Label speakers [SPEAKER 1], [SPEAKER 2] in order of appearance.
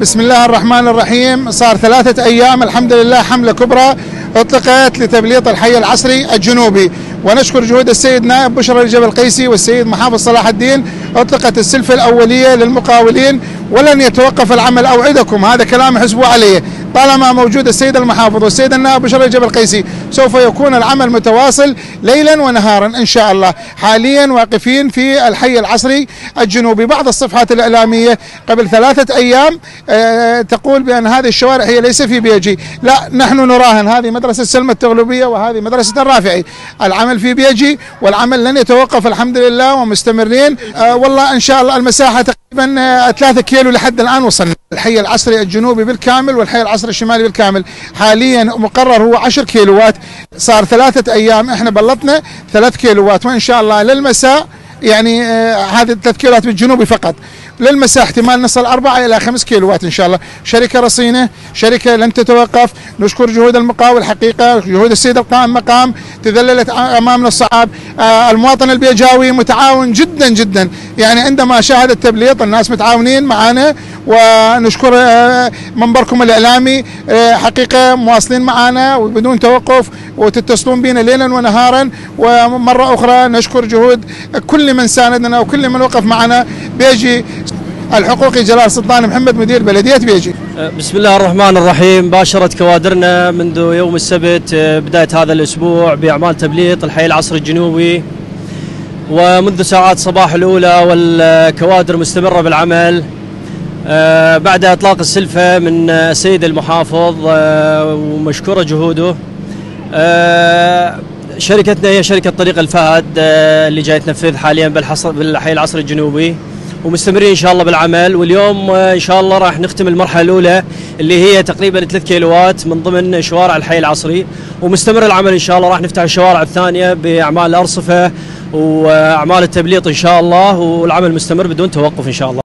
[SPEAKER 1] بسم الله الرحمن الرحيم. صار 3 أيام الحمد لله حملة كبرى أطلقت لتبليط الحي العصري الجنوبي، ونشكر جهود السيد نائب بشرى الجبل قيسي والسيد محافظ صلاح الدين. أطلقت السلفة الأولية للمقاولين ولن يتوقف العمل، أوعدكم هذا كلام حسبوا عليه، طالما موجود السيد المحافظ والسيد النائب بشرى الجبل قيسي سوف يكون العمل متواصل ليلا ونهارا إن شاء الله. حاليا واقفين في الحي العصري الجنوبي. بعض الصفحات الإعلامية قبل 3 أيام تقول بأن هذه الشوارع هي ليس في بيجي، لا، نحن نراهن هذه مدرسة سلمى التغلبية وهذه مدرسة الرافعي. العمل في بيجي والعمل لن يتوقف الحمد لله ومستمرين. والله إن شاء الله المساحة تقريبا 3 كيلو لحد الآن وصلنا. الحي العصري الجنوبي بالكامل والحي العصري الشمالي بالكامل حاليا مقرر هو 10 كيلوات. صار 3 أيام احنا بلطنا 3 كيلوات، وإن شاء الله للمساء يعني هذه 3 كيلوات بالجنوبي فقط، للمساء احتمال نصل 4 إلى 5 كيلوات إن شاء الله. شركة رصينة، شركة لن تتوقف. نشكر جهود المقاول حقيقة، جهود السيد القائم مقام تذللت أمامنا الصعاب. المواطن البيجاوي متعاون جدا جدا، يعني عندما شاهد التبليط الناس متعاونين معنا، ونشكر منبركم الإعلامي حقيقة مواصلين معنا وبدون توقف وتتصلون بنا ليلا ونهارا. ومرة أخرى نشكر جهود كل من ساندنا وكل من وقف معنا. بيجي الحقوقي جلال سلطان محمد مدير بلدية بيجي.
[SPEAKER 2] بسم الله الرحمن الرحيم. باشرت كوادرنا منذ يوم السبت بداية هذا الأسبوع بأعمال تبليط الحي العصري الجنوبي، ومنذ ساعات صباح الأولى والكوادر مستمرة بالعمل بعد إطلاق السلفة من السيد المحافظ ومشكورة جهوده. شركتنا هي شركة طريق الفهد اللي جاي تنفذ حاليا بالحي العصري الجنوبي، ومستمرين إن شاء الله بالعمل. واليوم إن شاء الله راح نختم المرحلة الأولى اللي هي تقريبا 3 كيلوات من ضمن شوارع الحي العصري، ومستمر العمل إن شاء الله. راح نفتح الشوارع الثانية بأعمال الأرصفة وأعمال التبليط إن شاء الله، والعمل مستمر بدون توقف إن شاء الله.